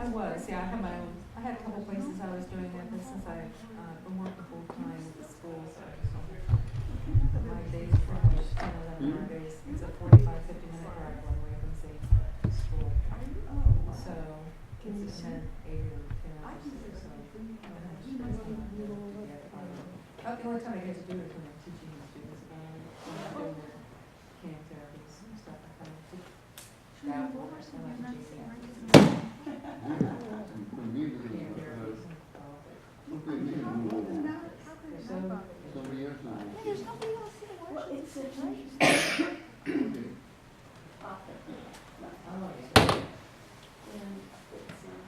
I was, yeah, I had my own, I had a couple places I was doing that, but since I've been working full time with the schools, I just don't, my days pretty much 10, 11 hour days. It's a 45, 50-minute drive one way from say to school. So, and then 8 or 10 hours, so. About the only time I get to do it when I'm teaching the students about it, when I'm doing the camp therapies and stuff, I kind of travel, I like to do that. Somebody else. There's nobody else here. Well, it's a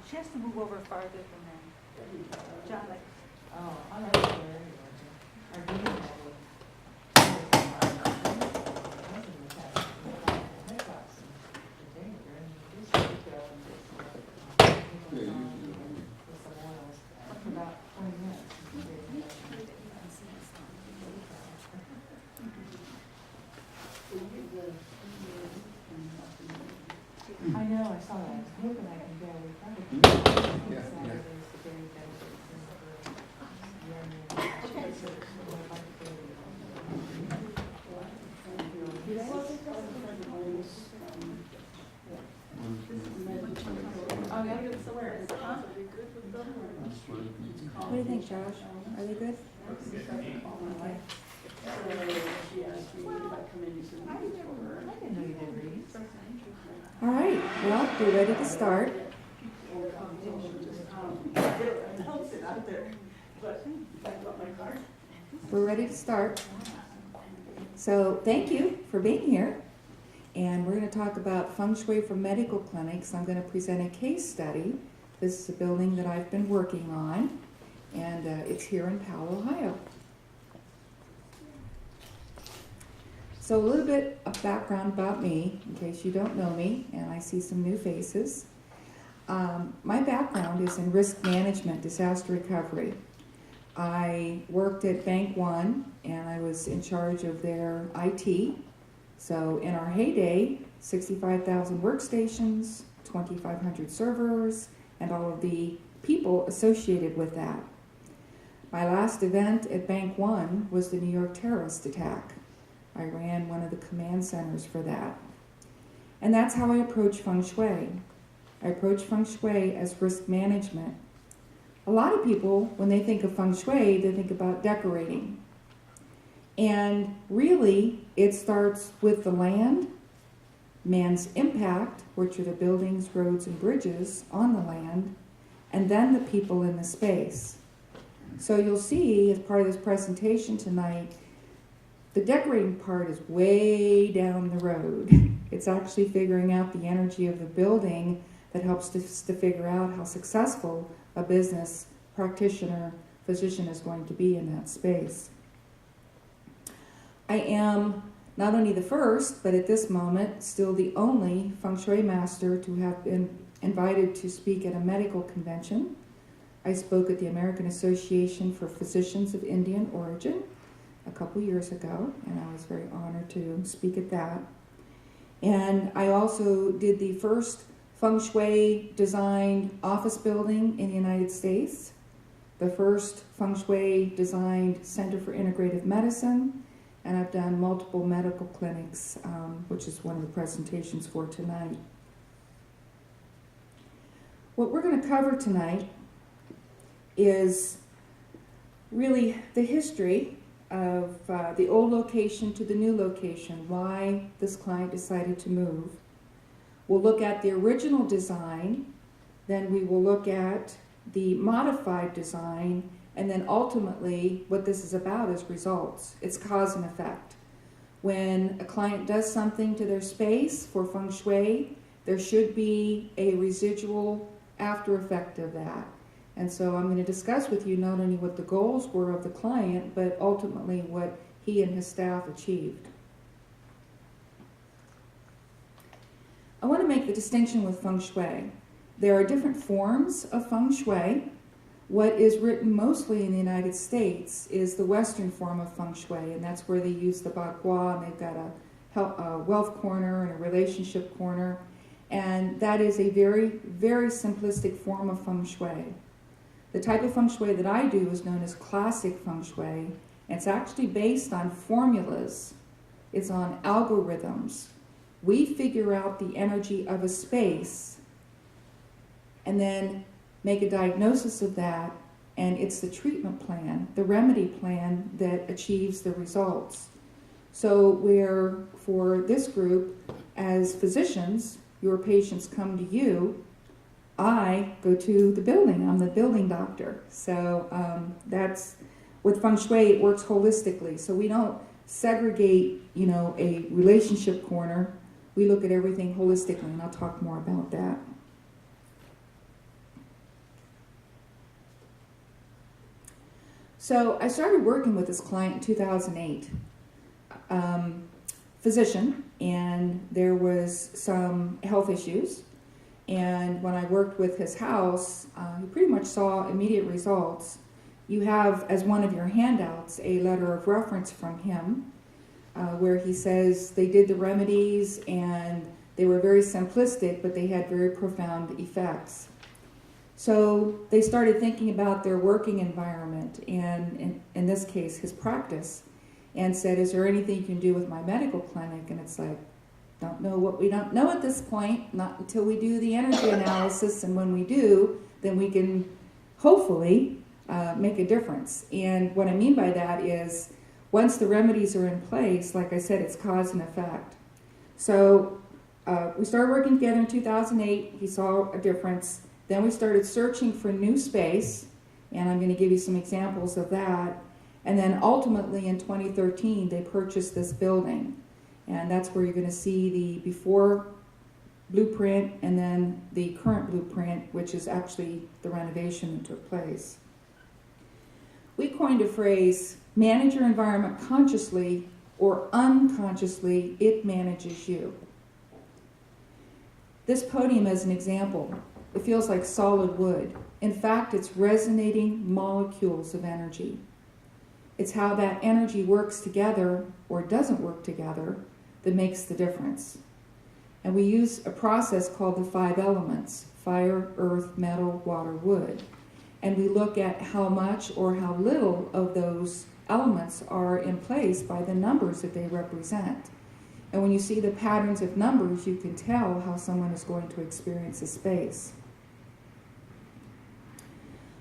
She has to move over farther than that. John, like. Oh, I like it where you are. Our meeting about 20 minutes. I know, I saw that. I was hoping I can go. We probably Yeah, Saturdays the very Oh, yeah, so where is it? Huh? What do you think, Josh? Are they good? Okay. I didn't know you did reads. All right, well, we're ready to start. We're ready to start. So thank you for being here. And we're going to talk about Feng Shui for medical clinics. I'm going to present a case study. This is a building that I've been working on, and it's here in Powell, Ohio. So a little bit of background about me, in case you don't know me, and I see some new faces. My background is in risk management, disaster recovery. I worked at Bank One, and I was in charge of their IT. So in our heyday, 65,000 workstations, 2,500 servers, and all of the people associated with that. My last event at Bank One was the New York terrorist attack. I ran one of the command centers for that. And that's how I approach Feng Shui. I approach Feng Shui as risk management. A lot of people, when they think of Feng Shui, they think about decorating. And really, it starts with the land, man's impact, which are the buildings, roads, and bridges on the land, and then the people in the space. So you'll see, as part of this presentation tonight, the decorating part is way down the road. It's actually figuring out the energy of the building that helps us to figure out how successful a business practitioner, physician is going to be in that space. I am not only the first, but at this moment, still the only Feng Shui master to have been invited to speak at a medical convention. I spoke at the American Association for Physicians of Indian Origin a couple years ago, and I was very honored to speak at that. And I also did the first Feng Shui designed office building in the United States, the first Feng Shui designed Center for Integrative Medicine, and I've done multiple medical clinics, which is one of the presentations for tonight. What we're going to cover tonight is really the history of the old location to the new location, why this client decided to move. We'll look at the original design, then we will look at the modified design, and then ultimately what this is about is results. It's cause and effect. When a client does something to their space for Feng Shui, there should be a residual after effect of that. And so I'm going to discuss with you not only what the goals were of the client, but ultimately what he and his staff achieved. I want to make the distinction with Feng Shui. There are different forms of Feng Shui. What is written mostly in the United States is the Western form of Feng Shui, and that's where they use the Bagua, and they've got a wealth corner and a relationship corner. And that is a very, very simplistic form of Feng Shui. The type of Feng Shui that I do is known as classic Feng Shui. It's actually based on formulas. It's on algorithms. We figure out the energy of a space and then make a diagnosis of that, and it's the treatment plan, the remedy plan that achieves the results. So where for this group, as physicians, your patients come to you, I go to the building. I'm the building doctor. So that's, with Feng Shui, it works holistically. So we don't segregate, a relationship corner. We look at everything holistically, and I'll talk more about that. So I started working with this client in 2008. Physician, and there was some health issues. And when I worked with his house, he pretty much saw immediate results. You have, as one of your handouts, a letter of reference from him where he says they did the remedies and they were very simplistic, but they had very profound effects. So they started thinking about their working environment, and in this case, his practice, and said, is there anything you can do with my medical clinic? And it's like, don't know what we don't know at this point, not until we do the energy analysis, and when we do, then we can hopefully make a difference. And what I mean by that is, once the remedies are in place, like I said, it's cause and effect. So we started working together in 2008. He saw a difference. Then we started searching for new space, and I'm going to give you some examples of that. And then ultimately in 2013, they purchased this building. And that's where you're going to see the before blueprint and then the current blueprint, which is actually the renovation that took place. We coined a phrase, manage your environment consciously or unconsciously, it manages you. This podium is an example. It feels like solid wood. In fact, it's resonating molecules of energy. It's how that energy works together or doesn't work together that makes the difference. And we use a process called the 5 elements: fire, earth, metal, water, wood. And we look at how much or how little of those elements are in place by the numbers that they represent. And when you see the patterns of numbers, you can tell how someone is going to experience a space.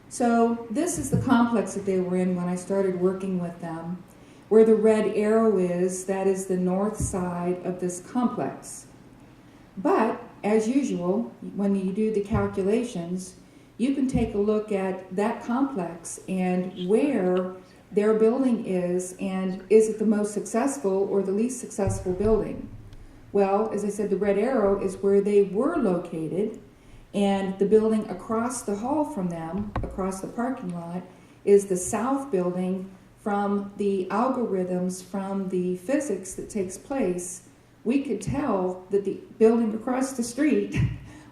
So this is the complex that they were in when I started working with them. Where the red arrow is, that is the north side of this complex. But, as usual, when you do the calculations, you can take a look at that complex and where their building is, and is it the most successful or the least successful building? Well, as I said, the red arrow is where they were located, and the building across the hall from them, across the parking lot, is the south building. From the algorithms, from the physics that takes place, we could tell that the building across the street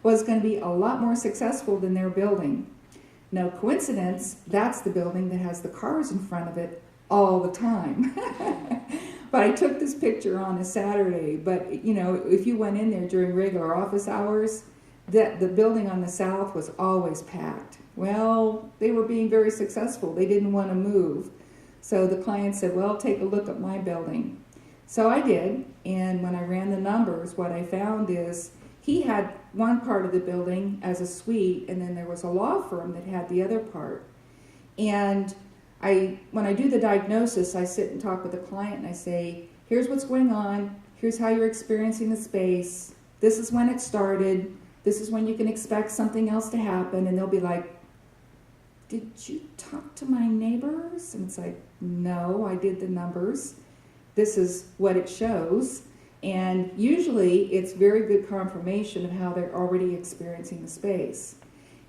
was going to be a lot more successful than their building. No coincidence, that's the building that has the cars in front of it all the time. But I took this picture on a Saturday, but if you went in there during regular office hours, the building on the south was always packed. Well, they were being very successful. They didn't want to move. So the client said, well, take a look at my building. So I did, and when I ran the numbers, what I found is he had one part of the building as a suite, and then there was a law firm that had the other part. And when I do the diagnosis, I sit and talk with the client, and I say, here's what's going on, here's how you're experiencing the space, this is when it started, this is when you can expect something else to happen, and they'll be like, did you talk to my neighbors? And it's like, no, I did the numbers. This is what it shows. And usually it's very good confirmation of how they're already experiencing the space.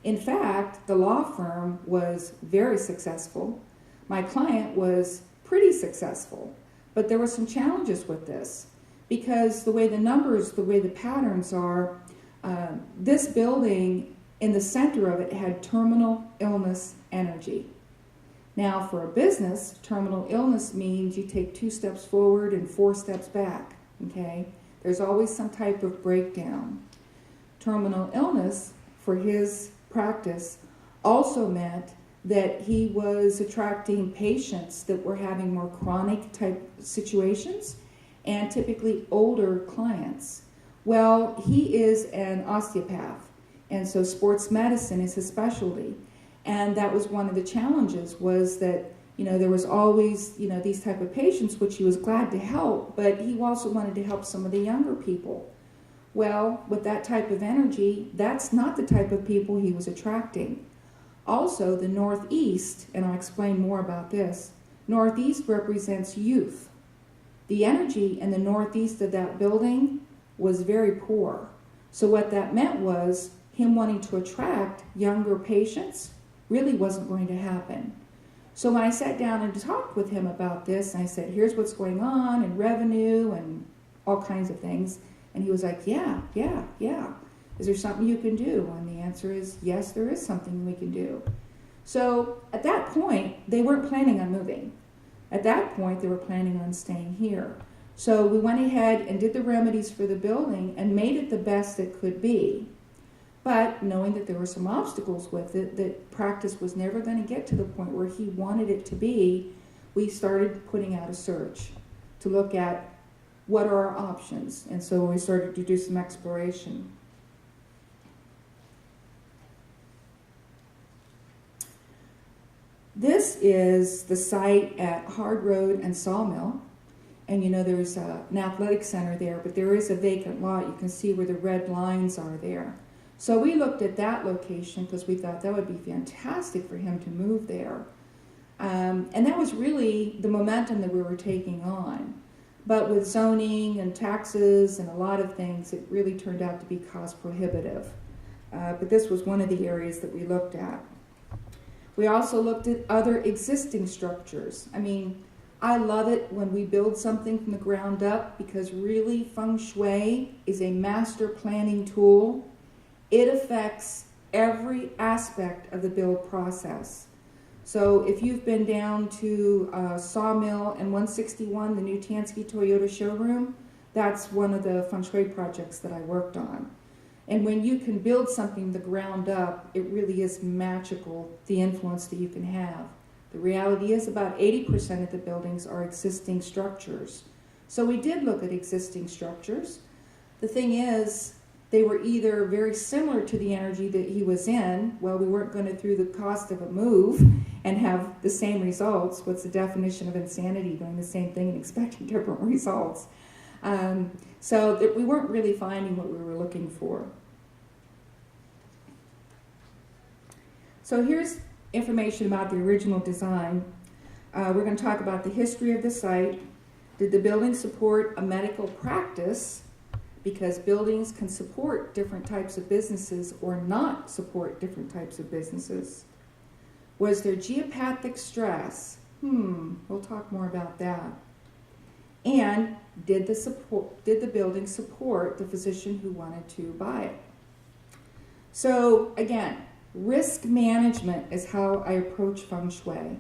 In fact, the law firm was very successful. My client was pretty successful, but there were some challenges with this because the way the numbers, the way the patterns are, this building in the center of it had terminal illness energy. Now, for a business, terminal illness means you take 2 steps forward and 4 steps back, okay? There's always some type of breakdown. terminal illness for his practice also meant that he was attracting patients that were having more chronic type situations and typically older clients. Well, he is an osteopath, and so sports medicine is his specialty. And that was one of the challenges, was that, there was always, these type of patients, which he was glad to help, but he also wanted to help some of the younger people. Well, with that type of energy, that's not the type of people he was attracting. Also, the Northeast, and I'll explain more about this, Northeast represents youth. The energy in the Northeast of that building was very poor. So what that meant was him wanting to attract younger patients really wasn't going to happen. So when I sat down and talked with him about this, and I said, here's what's going on, and revenue, and all kinds of things, and he was like, yeah. Is there something you can do? And the answer is, yes, there is something we can do. So at that point, they weren't planning on moving. At that point, they were planning on staying here. So we went ahead and did the remedies for the building and made it the best it could be. But knowing that there were some obstacles with it, that practice was never going to get to the point where he wanted it to be, we started putting out a search to look at what are our options. And so we started to do some exploration. This is the site at Hard Road and Sawmill. And there's an athletic center there, but there is a vacant lot. You can see where the red lines are there. So we looked at that location because we thought that would be fantastic for him to move there. And that was really the momentum that we were taking on. But with zoning and taxes and a lot of things, it really turned out to be cost prohibitive. But this was one of the areas that we looked at. We also looked at other existing structures. I love it when we build something from the ground up, because really Feng Shui is a master planning tool. It affects every aspect of the build process. So if you've been down to Sawmill and 161, the new Tansky Toyota showroom, that's one of the Feng Shui projects that I worked on. And when you can build something from the ground up, it really is magical, the influence that you can have. The reality is about 80% of the buildings are existing structures. So we did look at existing structures. The thing is, they were either very similar to the energy that he was in. Well, we weren't going to, through the cost of a move, and have the same results. What's the definition of insanity? Doing the same thing and expecting different results. So that we weren't really finding what we were looking for. So here's information about the original design. We're going to talk about the history of the site. Did the building support a medical practice? Because buildings can support different types of businesses or not support different types of businesses. Was there geopathic stress? We'll talk more about that. And did the building support the physician who wanted to buy it? So again, risk management is how I approach Feng Shui.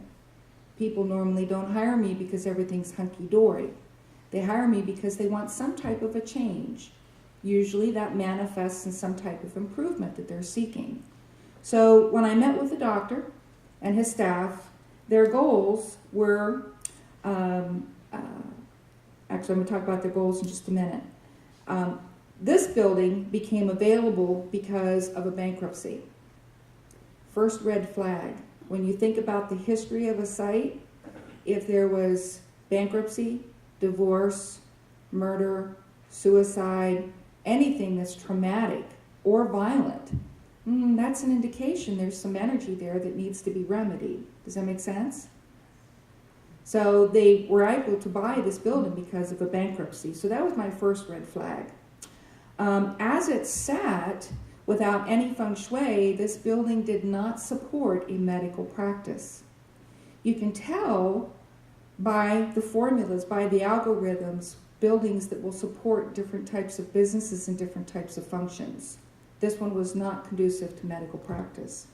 People normally don't hire me because everything's hunky-dory. They hire me because they want some type of a change. Usually that manifests in some type of improvement that they're seeking. So when I met with the doctor and his staff, their goals were, actually I'm going to talk about their goals in just a minute. This building became available because of a bankruptcy. First red flag. When you think about the history of a site, if there was bankruptcy, divorce, murder, suicide, anything that's traumatic or violent, that's an indication there's some energy there that needs to be remedied. Does that make sense? So they were able to buy this building because of a bankruptcy. So that was my first red flag. As it sat, without any Feng Shui, this building did not support a medical practice. You can tell by the formulas, by the algorithms, buildings that will support different types of businesses and different types of functions. This one was not conducive to medical practice.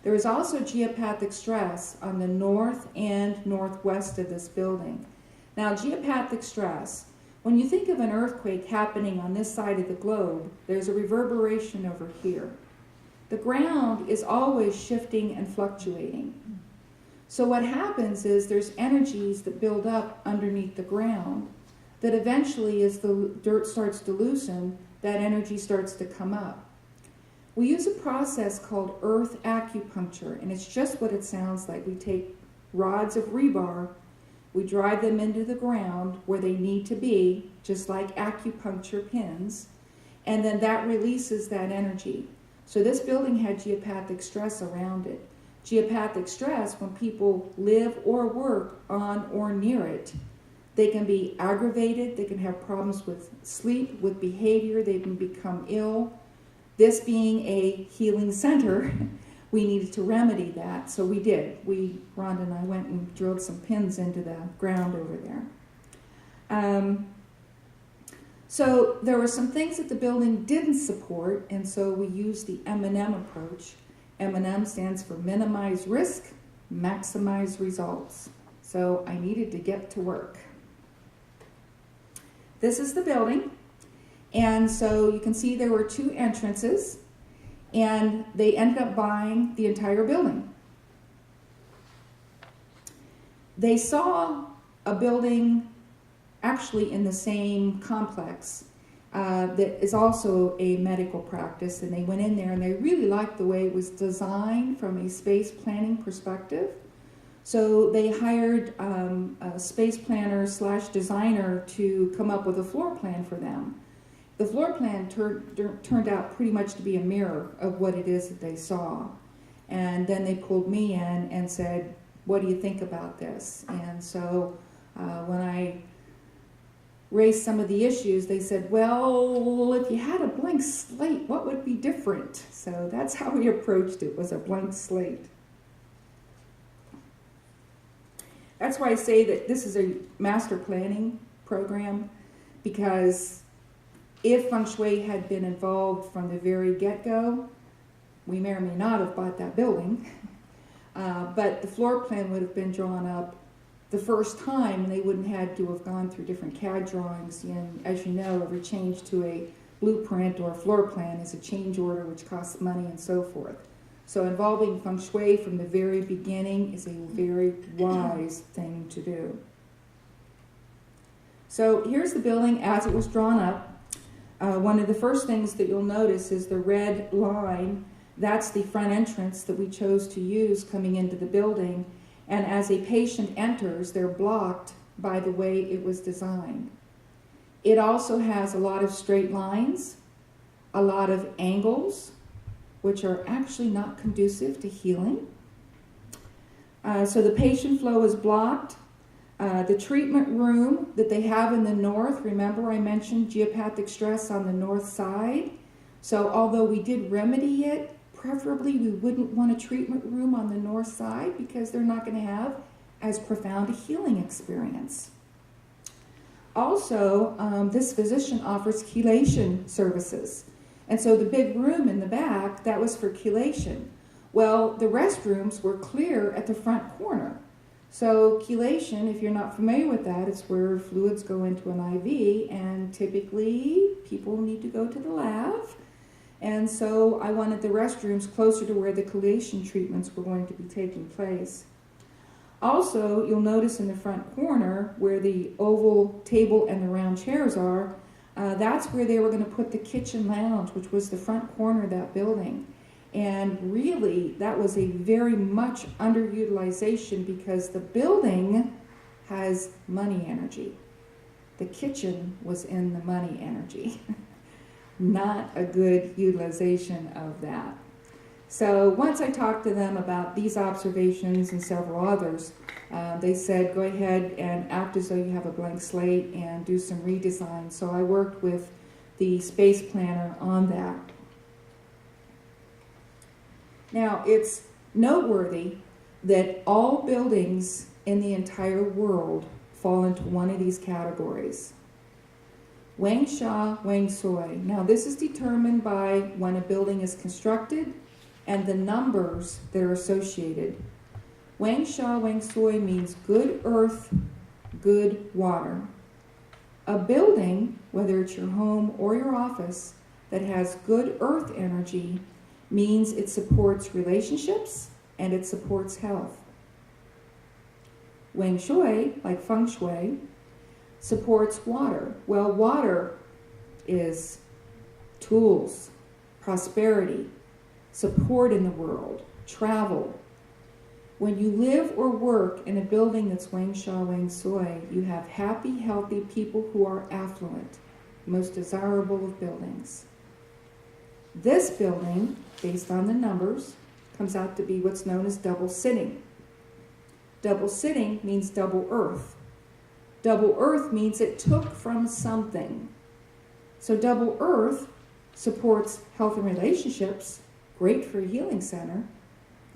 There was also geopathic stress on the north and northwest of this building. Now, geopathic stress, When you think of an earthquake happening on this side of the globe, there's a reverberation over here. The ground is always shifting and fluctuating. So what happens is there's energies that build up underneath the ground that eventually, as the dirt starts to loosen, that energy starts to come up. We use a process called earth acupuncture, and it's just what it sounds like. We take rods of rebar, we drive them into the ground where they need to be, just like acupuncture pins, and then that releases that energy. So this building had geopathic stress around it. Geopathic stress, when people live or work on or near it, they can be aggravated, they can have problems with sleep, with behavior, they can become ill. This being a healing center, we needed to remedy that, so we did. Rhonda and I went and drilled some pins into the ground over there. So there were some things that the building didn't support, and so we used the M&M approach. M&M stands for minimize risk, maximize results. So I needed to get to work. This is the building, and so you can see there were 2 entrances, and they ended up buying the entire building. They saw a building actually in the same complex that is also a medical practice, and they went in there and they really liked the way it was designed from a space planning perspective. So they hired a space planner / designer to come up with a floor plan for them. The floor plan turned out pretty much to be a mirror of what it is that they saw. And then they pulled me in and said, what do you think about this? And so when I raised some of the issues, they said, well, if you had a blank slate, what would be different? So that's how we approached it, was a blank slate. That's why I say that this is a master planning program, because if Feng Shui had been involved from the very get-go, we may or may not have bought that building, but the floor plan would have been drawn up the first time, and they wouldn't have to have gone through different CAD drawings. And as you know, every change to a blueprint or a floor plan is a change order, which costs money and so forth. So involving Feng Shui from the very beginning is a very wise thing to do. So here's the building as it was drawn up. One of the first things that you'll notice is the red line. That's the front entrance that we chose to use coming into the building. And as a patient enters, they're blocked by the way it was designed. It also has a lot of straight lines, a lot of angles, which are actually not conducive to healing. So the patient flow is blocked. The treatment room that they have in the north, remember I mentioned geopathic stress on the north side. So although we did remedy it, preferably we wouldn't want a treatment room on the north side because they're not going to have as profound a healing experience. Also, this physician offers chelation services. And so the big room in the back, that was for chelation. Well, the restrooms were clear at the front corner. So chelation, if you're not familiar with that, it's where fluids go into an IV, and typically people need to go to the lab. And so I wanted the restrooms closer to where the chelation treatments were going to be taking place. Also, you'll notice in the front corner where the oval table and the round chairs are, that's where they were going to put the kitchen lounge, which was the front corner of that building. And really, that was a very much underutilization because the building has money energy. The kitchen was in the money energy. Not a good utilization of that. So once I talked to them about these observations and several others, they said, go ahead and act as though you have a blank slate and do some redesign. So I worked with the space planner on that. Now, it's noteworthy that all buildings in the entire world fall into one of these categories. Wang Sha, Wang Sui. Now, this is determined by when a building is constructed and the numbers that are associated. Wang Sha, Wang Sui means good earth, good water. A building, whether it's your home or your office, that has good earth energy means it supports relationships and it supports health. Feng Shui, like Feng Shui, supports water. Well, water is tools, prosperity, support in the world, travel. When you live or work in a building that's Feng Shui, you have happy, healthy people who are affluent, most desirable of buildings. This building, based on the numbers, comes out to be what's known as double sitting. Double sitting means double earth. Double earth means it took from something. So double earth supports health and relationships, great for a healing center.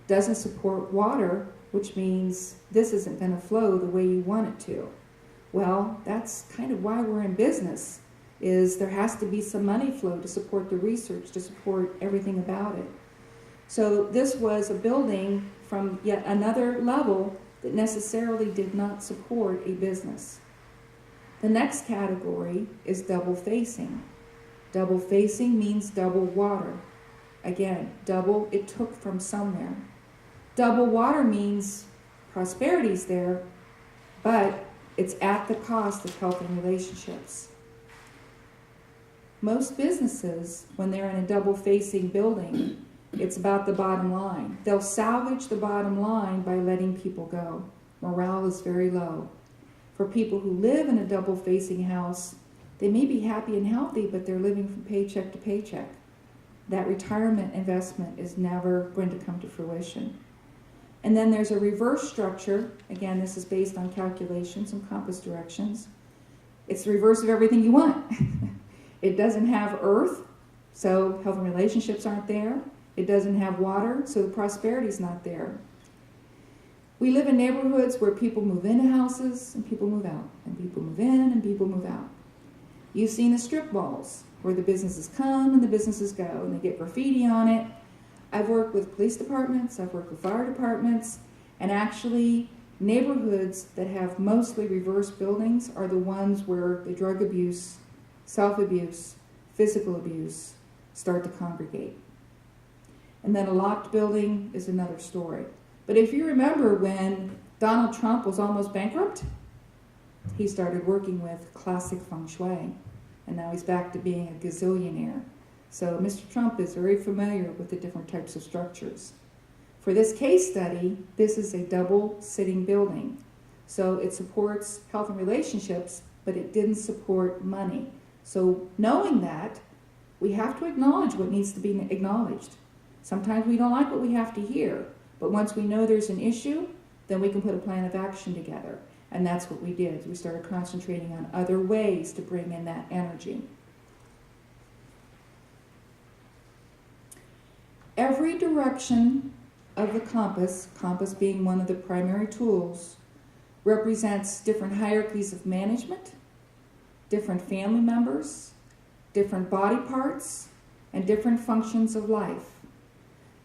Doesn't support water, which means this isn't going to flow the way you want it to. Well, that's kind of why we're in business, is there has to be some money flow to support the research, to support everything about it. So this was a building from yet another level that necessarily did not support a business. The next category is double facing. Double facing means double water. Again, double, it took from somewhere. Double water means prosperity's there, but it's at the cost of health and relationships. Most businesses, when they're in a double-facing building, it's about the bottom line. They'll salvage the bottom line by letting people go. Morale is very low. For people who live in a double-facing house, they may be happy and healthy, but they're living from paycheck to paycheck. That retirement investment is never going to come to fruition. And then there's a reverse structure. Again, this is based on calculations and compass directions. It's the reverse of everything you want. It doesn't have earth, so health and relationships aren't there. It doesn't have water, so the prosperity's not there. We live in neighborhoods where people move into houses and people move out, and people move in and people move out. You've seen the strip malls where the businesses come and the businesses go, and they get graffiti on it. I've worked with police departments, I've worked with fire departments, and actually neighborhoods that have mostly reverse buildings are the ones where the drug abuse, self-abuse, physical abuse start to congregate. And then a locked building is another story. But if you remember when Donald Trump was almost bankrupt, he started working with classic Feng Shui, and now he's back to being a gazillionaire. So Mr. Trump is very familiar with the different types of structures. For this case study, this is a double sitting building. So it supports health and relationships, but it didn't support money. So knowing that, we have to acknowledge what needs to be acknowledged. Sometimes we don't like what we have to hear, but once we know there's an issue, then we can put a plan of action together. And that's what we did. We started concentrating on other ways to bring in that energy. Every direction of the compass being one of the primary tools, represents different hierarchies of management, different family members, different body parts, and different functions of life.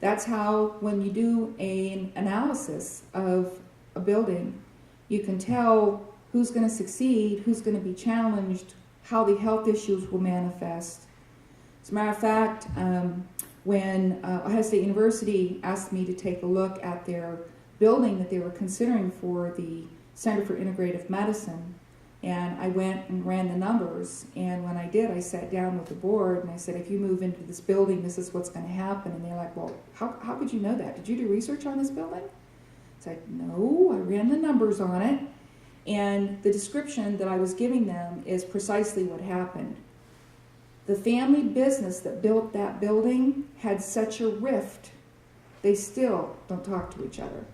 That's how, when you do an analysis of a building, you can tell who's going to succeed, who's going to be challenged, how the health issues will manifest. As a matter of fact, when Ohio State University asked me to take a look at their building that they were considering for the Center for Integrative Medicine, and I went and ran the numbers, and when I did, I sat down with the board and I said, if you move into this building, this is what's going to happen. And they're like, well, how could you know that? Did you do research on this building? I said, no, I ran the numbers on it, and the description that I was giving them is precisely what happened. The family business that built that building had such a rift, they still don't talk to each other.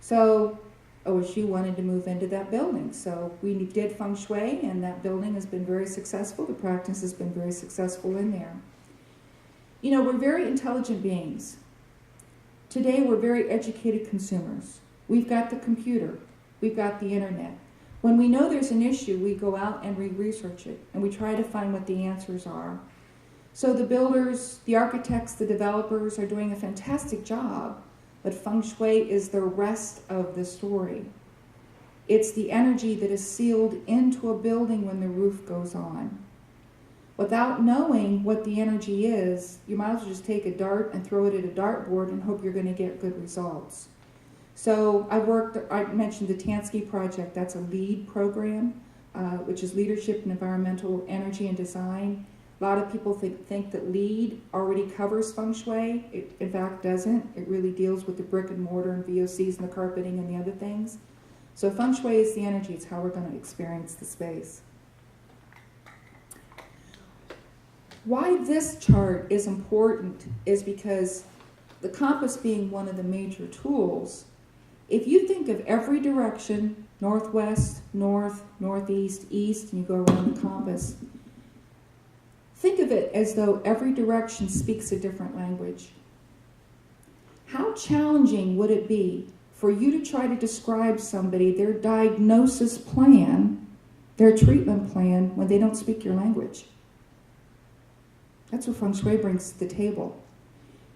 So OSU wanted to move into that building. So we did Feng Shui, and that building has been very successful. The practice has been very successful in there. You know, we're very intelligent beings. Today we're very educated consumers. We've got the computer. We've got the internet. When we know there's an issue, we go out and we research it, and we try to find what the answers are. So the builders, the architects, the developers are doing a fantastic job, but Feng Shui is the rest of the story. It's the energy that is sealed into a building when the roof goes on. Without knowing what the energy is, you might as well just take a dart and throw it at a dartboard and hope you're going to get good results. So I mentioned the Tansky Project. That's a LEAD program, which is Leadership in Environmental Energy and Design. A lot of people think that LEAD already covers Feng Shui. It in fact doesn't. It really deals with the brick and mortar and VOCs and the carpeting and the other things. So Feng Shui is the energy. It's how we're going to experience the space. Why this chart is important is because the compass being one of the major tools, if you think of every direction, northwest, north, northeast, east, and you go around the compass, think of it as though every direction speaks a different language. How challenging would it be for you to try to describe somebody, their diagnosis plan, their treatment plan, when they don't speak your language? That's what Feng Shui brings to the table.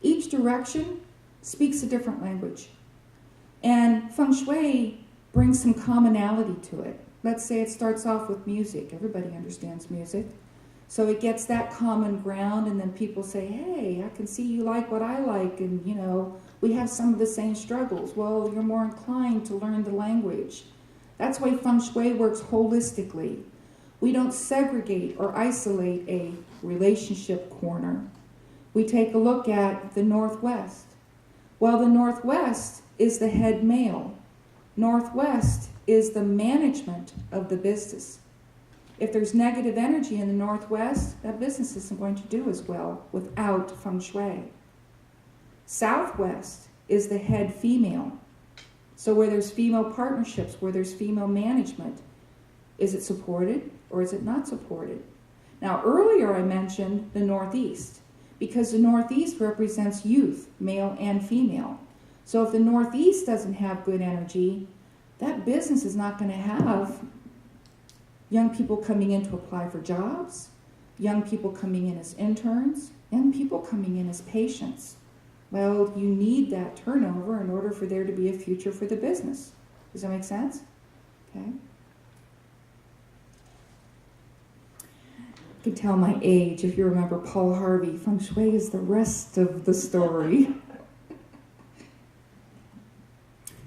Each direction speaks a different language. And Feng Shui brings some commonality to it. Let's say it starts off with music. Everybody understands music. So it gets that common ground, and then people say, hey, I can see you like what I like, and we have some of the same struggles. Well, you're more inclined to learn the language. That's why Feng Shui works holistically. We don't segregate or isolate a relationship corner. We take a look at the Northwest. Well, the Northwest is the head male. Northwest is the management of the business. If there's negative energy in the Northwest, that business isn't going to do as well without Feng Shui. Southwest is the head female. So where there's female partnerships, where there's female management, is it supported or is it not supported? Now, earlier I mentioned the Northeast, because the Northeast represents youth, male and female. So if the Northeast doesn't have good energy, that business is not going to have young people coming in to apply for jobs, young people coming in as interns, young people coming in as patients. Well, you need that turnover in order for there to be a future for the business. Does that make sense? Okay. You can tell my age if you remember Paul Harvey. Feng Shui is the rest of the story.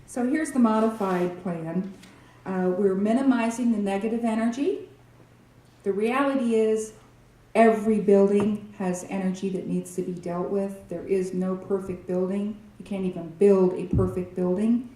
So here's the modified plan. We're minimizing the negative energy. The reality is every building has energy that needs to be dealt with. There is no perfect building. You can't even build a perfect building.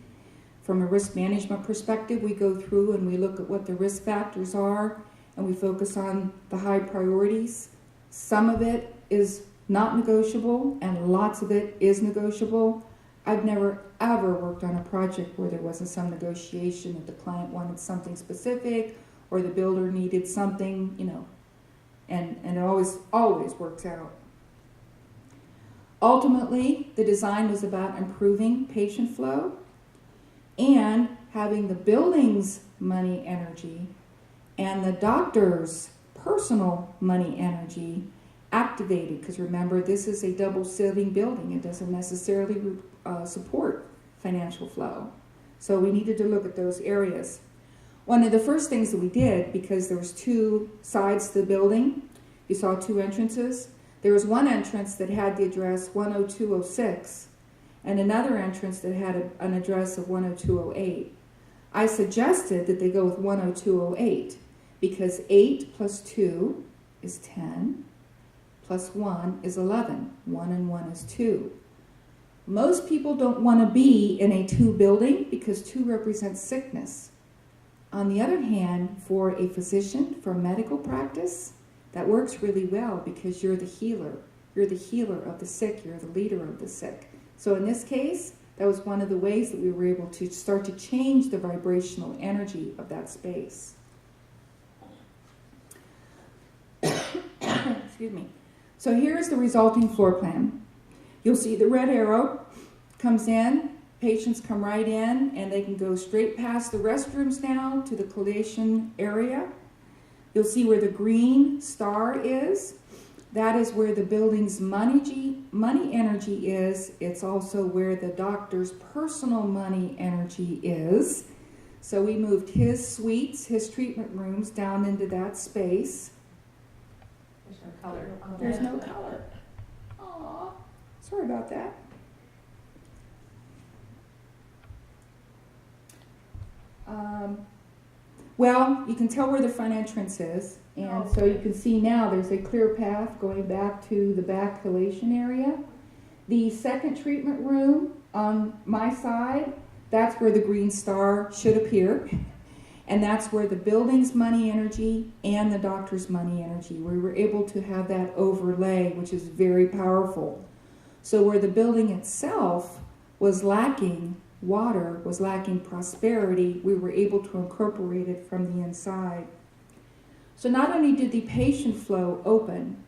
From a risk management perspective, we go through and we look at what the risk factors are, and we focus on the high priorities. Some of it is not negotiable, and lots of it is negotiable. I've never ever worked on a project where there wasn't some negotiation, that the client wanted something specific or the builder needed something, and it always works out. Ultimately, the design was about improving patient flow and having the building's money energy and the doctor's personal money energy activated, because remember, this is a double ceiling building. It doesn't necessarily support financial flow. So we needed to look at those areas. One of the first things that we did, because there was two sides to the building, you saw two entrances. There was one entrance that had the address 10206 and another entrance that had an address of 10208. I suggested that they go with 10208 because 8 plus 2 is 10, plus 1 is 11. 1 and 1 is 2. Most people don't want to be in a 2 building because 2 represents sickness. On the other hand, for a physician, for medical practice, that works really well because you're the healer. You're the healer of the sick. You're the leader of the sick. So in this case, that was one of the ways that we were able to start to change the vibrational energy of that space. Excuse me. So here's the resulting floor plan. You'll see the red arrow comes in, patients come right in, and they can go straight past the restrooms now to the collation area. You'll see where the green star is. That is where the building's money energy is. It's also where the doctor's personal money energy is. So we moved his suites, his treatment rooms down into that space. There's no color. There's no color. Aw, sorry about that. Well, you can tell where the front entrance is, and so you can see now there's a clear path going back to the back halation area. The second treatment room on my side, that's where the green star should appear, and that's where the building's money energy and the doctor's money energy, we were able to have that overlay, which is very powerful. So where the building itself was lacking water, was lacking prosperity, we were able to incorporate it from the inside. So not only did the patient flow open,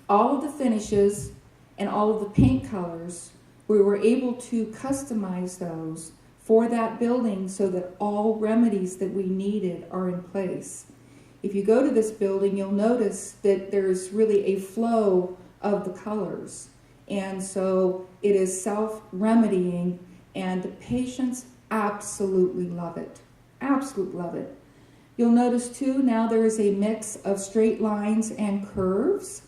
all of the finishes and all of the paint colors, we were able to customize those for that building so that all remedies that we needed are in place. If you go to this building, you'll notice that there's really a flow of the colors. And so it is self-remedying, and the patients absolutely love it. Absolutely love it. You'll notice too, now there is a mix of straight lines and curves.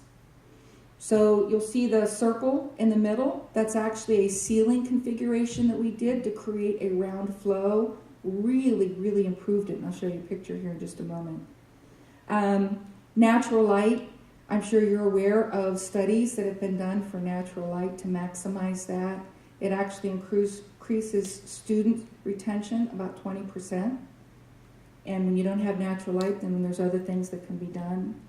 So you'll see the circle in the middle. That's actually a ceiling configuration that we did to create a round flow. Really, really improved it. And I'll show you a picture here in just a moment. Natural light. I'm sure you're aware of studies that have been done for natural light to maximize that. It actually increases student retention about 20%. And when you don't have natural light, then there's other things that can be done.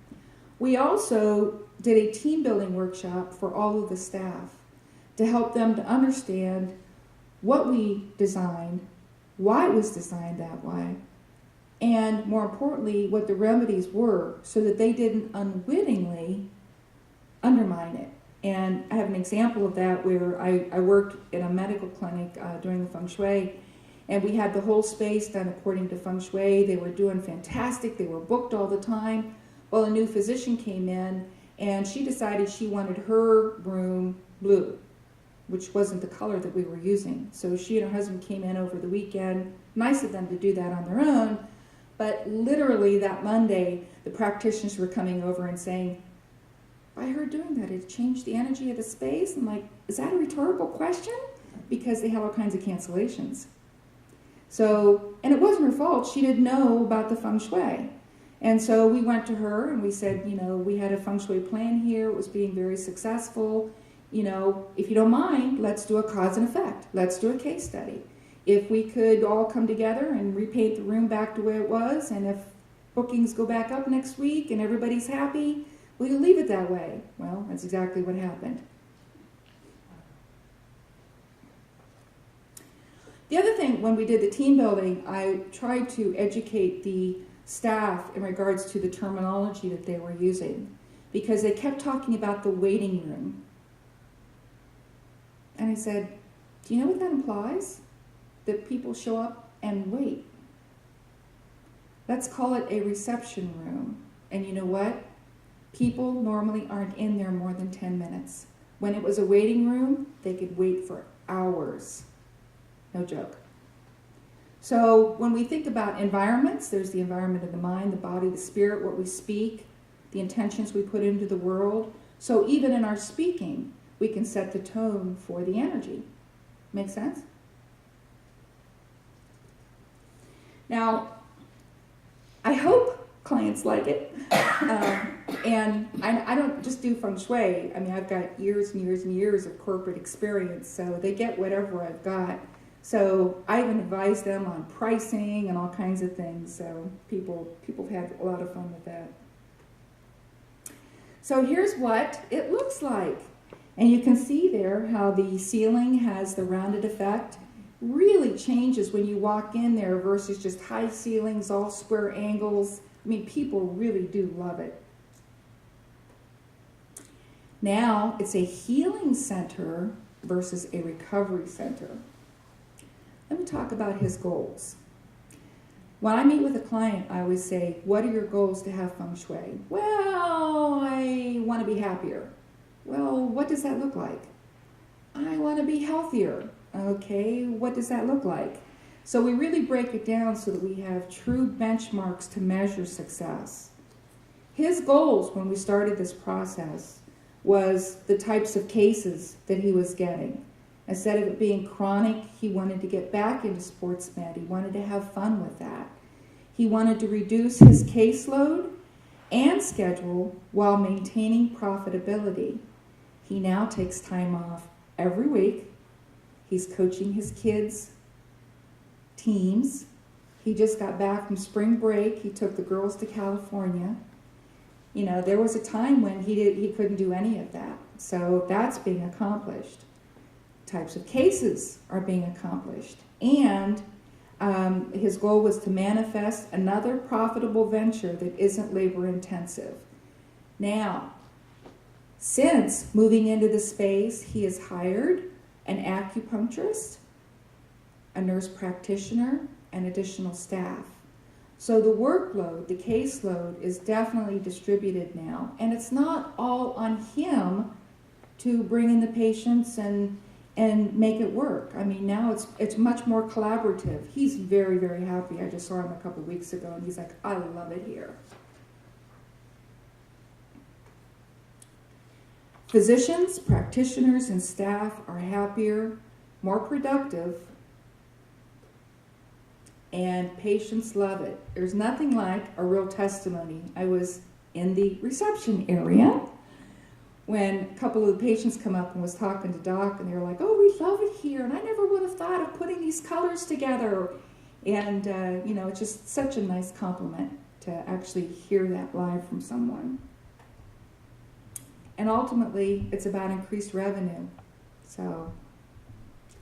We also did a team building workshop for all of the staff to help them to understand what we designed, why it was designed that way, and more importantly, what the remedies were so that they didn't unwittingly undermine it. And I have an example of that where I worked in a medical clinic during the Feng Shui, and we had the whole space done according to Feng Shui. They were doing fantastic. They were booked all the time. Well, a new physician came in, and she decided she wanted her room blue, which wasn't the color that we were using. So she and her husband came in over the weekend. Nice of them to do that on their own. But literally that Monday, the practitioners were coming over and saying, by her doing that, it changed the energy of the space. I'm like, is that a rhetorical question? Because they have all kinds of cancellations. So, and it wasn't her fault. She didn't know about the Feng Shui. And so we went to her and we said, you know, we had a Feng Shui plan here. It was being very successful. You know, if you don't mind, let's do a cause and effect. Let's do a case study. If we could all come together and repaint the room back to where it was, and if bookings go back up next week and everybody's happy, we can leave it that way. Well, that's exactly what happened. The other thing, when we did the team building, I tried to educate the staff in regards to the terminology that they were using, because they kept talking about the waiting room. And I said, do you know what that implies? That people show up and wait. Let's call it a reception room. And you know what? People normally aren't in there more than 10 minutes. When it was a waiting room, they could wait for hours. No joke. So when we think about environments, there's the environment of the mind, the body, the spirit, what we speak, the intentions we put into the world. So even in our speaking, we can set the tone for the energy. Make sense? Now, I hope clients like it. And I don't just do Feng Shui. I mean, I've got years and years and years of corporate experience, so they get whatever I've got. So I even advise them on pricing and all kinds of things. So people have had a lot of fun with that. So here's what it looks like. And you can see there how the ceiling has the rounded effect. Really changes when you walk in there versus just high ceilings, all square angles. I mean, people really do love it. Now, it's a healing center versus a recovery center. Let me talk about his goals. When I meet with a client, I always say, what are your goals to have Feng Shui? Well, I want to be happier. Well, what does that look like? I want to be healthier. Okay, what does that look like? So we really break it down so that we have true benchmarks to measure success. His goals when we started this process was the types of cases that he was getting. Instead of it being chronic, he wanted to get back into sports med. He wanted to have fun with that. He wanted to reduce his caseload and schedule while maintaining profitability. He now takes time off every week. He's coaching his kids' teams. He just got back from spring break. He took the girls to California. You know, there was a time when he couldn't do any of that. So that's being accomplished. Types of cases are being accomplished. And his goal was to manifest another profitable venture that isn't labor intensive. Now, since moving into the space, he has hired an acupuncturist, a nurse practitioner, and additional staff. So the workload, the caseload, is definitely distributed now. And it's not all on him to bring in the patients and make it work. I mean, now it's much more collaborative. He's very, very happy. I just saw him a couple weeks ago, and he's like, I love it here. Physicians, practitioners, and staff are happier, more productive, and patients love it. There's nothing like a real testimony. I was in the reception area when a couple of the patients come up and was talking to Doc, and they were like, oh, we love it here, and I never would have thought of putting these colors together. And, you know, it's just such a nice compliment to actually hear that live from someone. And ultimately, it's about increased revenue. So,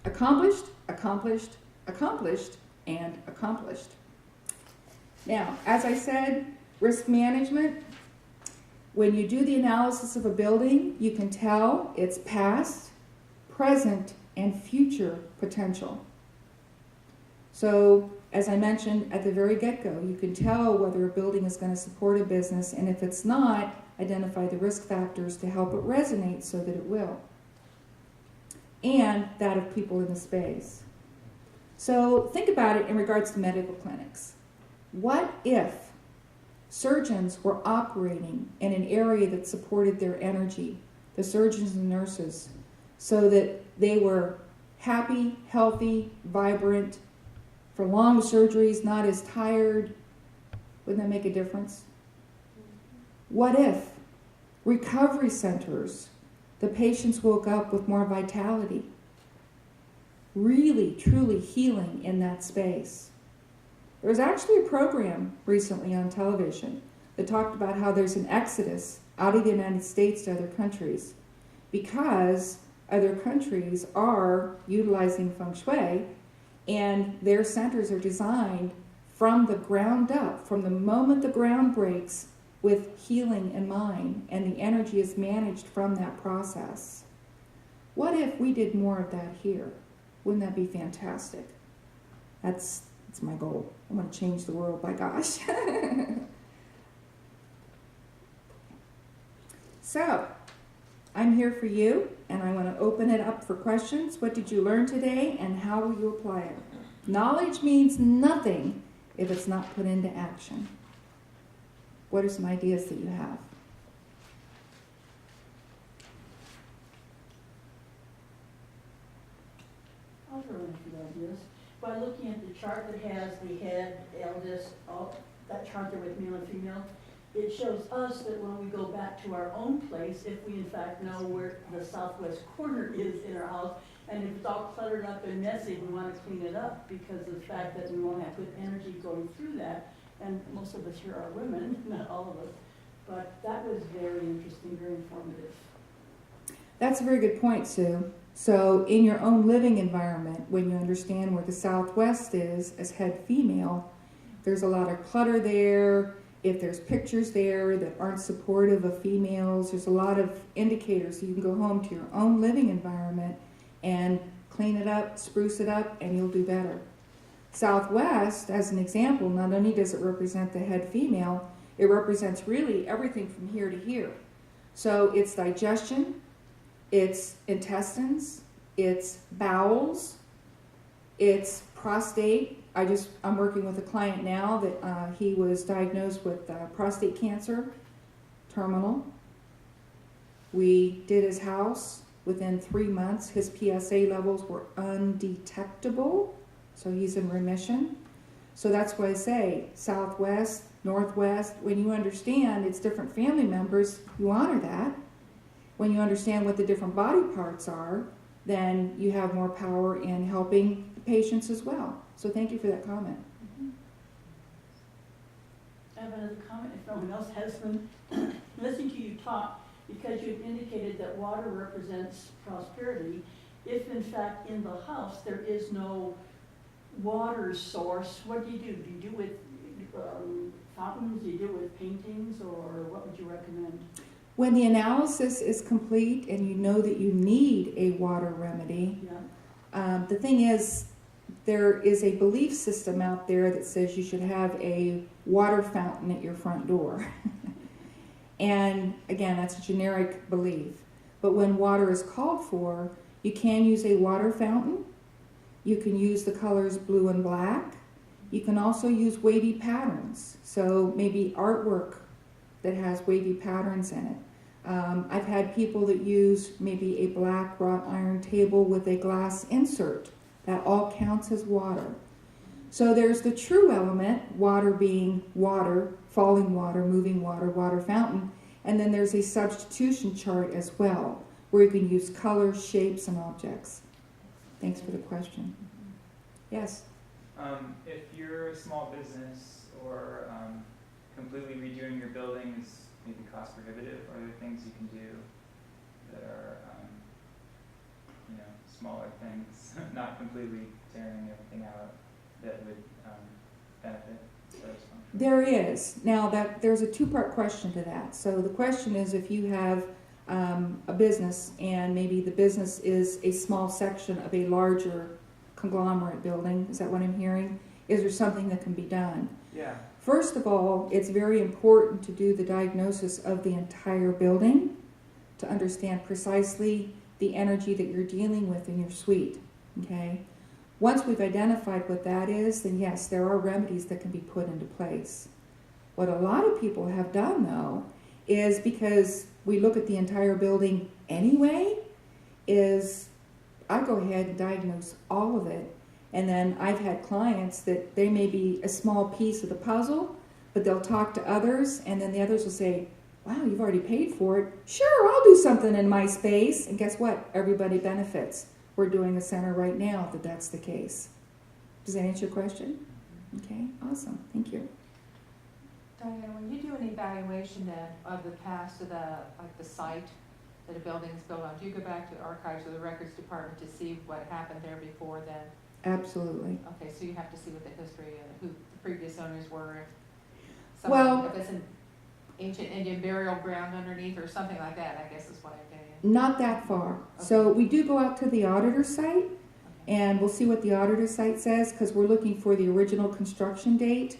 accomplished, accomplished, accomplished, and accomplished. Now, as I said, risk management. When you do the analysis of a building, you can tell its past, present, and future potential. So, as I mentioned at the very get-go, you can tell whether a building is going to support a business, and if it's not, identify the risk factors to help it resonate so that it will. And that of people in the space. So think about it in regards to medical clinics. What if surgeons were operating in an area that supported their energy, the surgeons and nurses, so that they were happy, healthy, vibrant, for long surgeries, not as tired? Wouldn't that make a difference? What if recovery centers, the patients woke up with more vitality, really, truly healing in that space? There was actually a program recently on television that talked about how there's an exodus out of the United States to other countries because other countries are utilizing Feng Shui, and their centers are designed from the ground up, from the moment the ground breaks, with healing in mind, and the energy is managed from that process. What if we did more of that here? Wouldn't that be fantastic? That's my goal. I want to change the world, by gosh. So, I'm here for you, and I want to open it up for questions. What did you learn today, and how will you apply it? Knowledge means nothing if it's not put into action. What are some ideas that you have? I'll throw in a few ideas. By looking at the chart that has the head, eldest, that chart there with male and female, it shows us that when we go back to our own place, if we in fact know where the southwest corner is in our house, and if it's all cluttered up and messy, we want to clean it up because of the fact that we won't have good energy going through that. And most of us here are women, not all of us. But that was very interesting, very informative. That's a very good point, Sue. So in your own living environment, when you understand where the southwest is as head female, there's a lot of clutter there. If there's pictures there that aren't supportive of females, there's a lot of indicators. So you can go home to your own living environment and clean it up, spruce it up, and you'll do better. Southwest, as an example, not only does it represent the head female, it represents really everything from here to here. So it's digestion, it's intestines, it's bowels, it's prostate. I'm working with a client now that he was diagnosed with prostate cancer, terminal. We did his house. Within 3 months, his PSA levels were undetectable, so he's in remission. So that's why I say Southwest, Northwest, when you understand it's different family members, you honor that. When you understand what the different body parts are, then you have more power in helping the patients as well. So thank you for that comment. I have another comment, if no one else has one. Listening to you talk, because you've indicated that water represents prosperity, if in fact in the house there is no water source, what do? Do you do with fountains? Do you do with paintings, or what would you recommend? When the analysis is complete and you know that you need a water remedy, the thing is, there is a belief system out there that says you should have a water fountain at your front door. And again, that's a generic belief. But when water is called for, you can use a water fountain. You can use the colors blue and black. You can also use wavy patterns. So maybe artwork that has wavy patterns in it. I've had people that use maybe a black wrought iron table with a glass insert. That all counts as water. So there's the true element, water being water, falling water, moving water, water fountain. And then there's a substitution chart as well, where you can use colors, shapes, and objects. Thanks for the question. Yes? If you're a small business or completely redoing your building is maybe cost prohibitive, are there things you can do that are smaller things, not completely tearing everything out, that would benefit those functions? There is. Now, there's a two-part question to that. So the question is, if you have a business and maybe the business is a small section of a larger conglomerate building, is that what I'm hearing? Is there something that can be done? Yeah. First of all, it's very important to do the diagnosis of the entire building to understand precisely the energy that you're dealing with in your suite, okay? Once we've identified what that is, then yes, there are remedies that can be put into place. What a lot of people have done, though, is because we look at the entire building anyway, is I go ahead and diagnose all of it. And then I've had clients that they may be a small piece of the puzzle, but they'll talk to others, and then the others will say, wow, you've already paid for it. Sure, I'll do something in my space. And guess what? Everybody benefits. We're doing a center right now that's the case. Does that answer your question? Okay, awesome. Thank you. Diane, when you do an evaluation then of the past of the site that a building is built on, do you go back to the archives or the records department to see what happened there before then? Absolutely. Okay, so you have to see what the history and who the previous owners were. If it's an ancient Indian burial ground underneath or something like that, I guess is what I'm getting. Not that far. Okay. So we do go out to the auditor site, and we'll see what the auditor site says, because we're looking for the original construction date.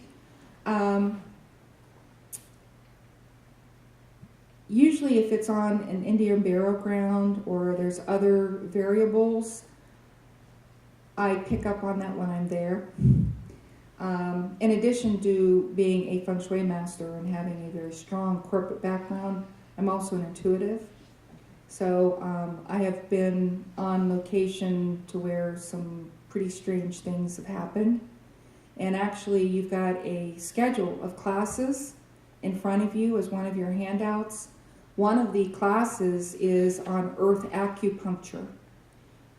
Usually if it's on an Indian burial ground or there's other variables, I pick up on that when I'm there. In addition to being a Feng Shui master and having a very strong corporate background, I'm also an intuitive. So I have been on location to where some pretty strange things have happened. And actually you've got a schedule of classes in front of you as one of your handouts. One of the classes is on earth acupuncture.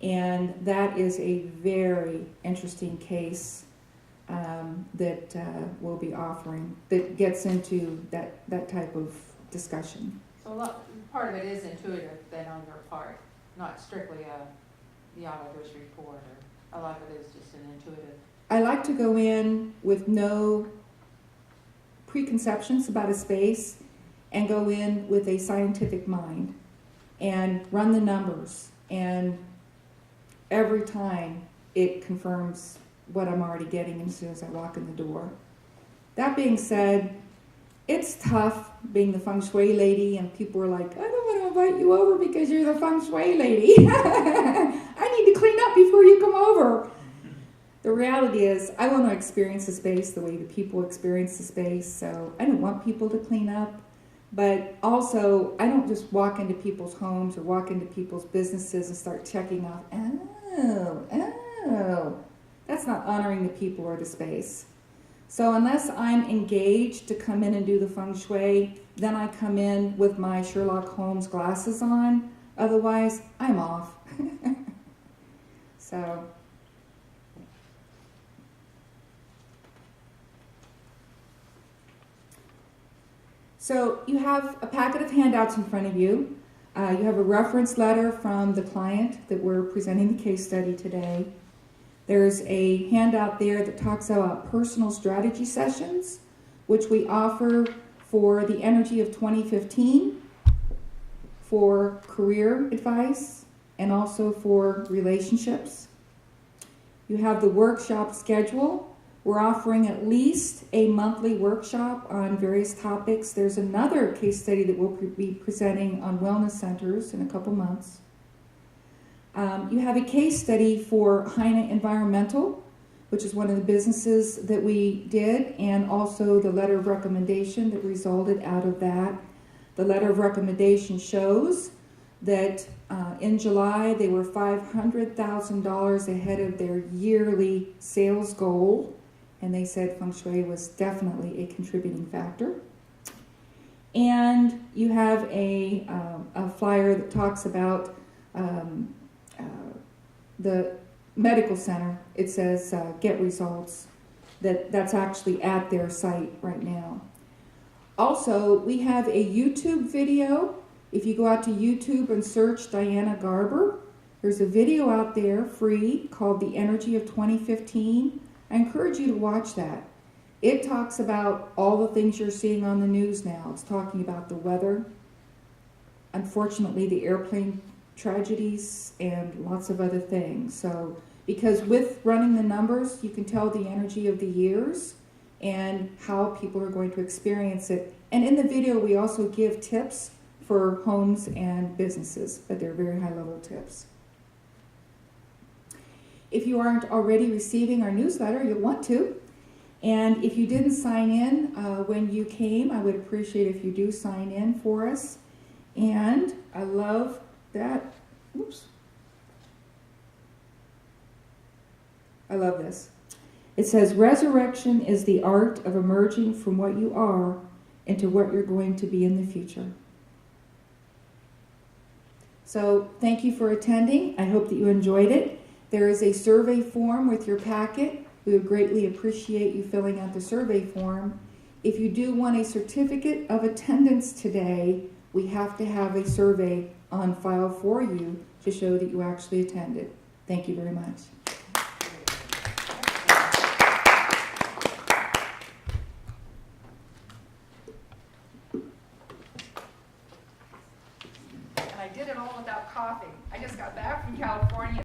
And that is a very interesting case that we'll be offering that gets into that type of discussion. So part of it is intuitive then on your part, not strictly the auditor's report, or a lot of it is just an intuitive. I like to go in with no preconceptions about a space and go in with a scientific mind and run the numbers, and every time it confirms what I'm already getting as soon as I walk in the door. That being said, it's tough being the Feng Shui lady, and people are like, I don't want to invite you over because you're the Feng Shui lady. I need to clean up before you come over. The reality experience the space the way the people experience the space. So I don't want people to clean up, but also I don't just walk into people's homes or walk into people's businesses and start checking off. Oh, that's not honoring the people or the space. So unless I'm engaged to come in and do the feng shui, then I come in with my Sherlock Holmes glasses on. Otherwise, I'm off. So you have a packet of handouts in front of you. You have a reference letter from the client that we're presenting the case study today. There's a handout there that talks about personal strategy sessions, which we offer for the energy of 2015, for career advice, and also for relationships. You have the workshop schedule. We're offering at least a monthly workshop on various topics. There's another case study that we'll be presenting on wellness centers in a couple months. You have a case study for Heine Environmental, which is one of the businesses that we did, and also the letter of recommendation that resulted out of that. The letter of recommendation shows that in July they were $500,000 ahead of their yearly sales goal, and they said Feng Shui was definitely a contributing factor. And you have a flyer that talks about the medical center. It says get results. That's actually at their site right now. Also, we have a YouTube video. If you go out to YouTube and search Diana Garber, there's a video out there free called The Energy of 2015. I encourage you to watch that. It talks about all the things you're seeing on the news now. It's talking about the weather, unfortunately the airplane tragedies, and lots of other things. So, because with running the numbers, you can tell the energy of the years and how people are going to experience it. And in the video, we also give tips for homes and businesses, but they're very high-level tips. If you aren't already receiving our newsletter, you'll want to. And if you didn't sign in when you came, I would appreciate if you do sign in for us. And I love that. Oops. I love this. It says, resurrection is the art of emerging from what you are into what you're going to be in the future. So thank you for attending. I hope that you enjoyed it. There is a survey form with your packet. We would greatly appreciate you filling out the survey form. If you do want a certificate of attendance today, we have to have a survey on file for you to show that you actually attended. Thank you very much. And I did it all without coughing. I just got back from California.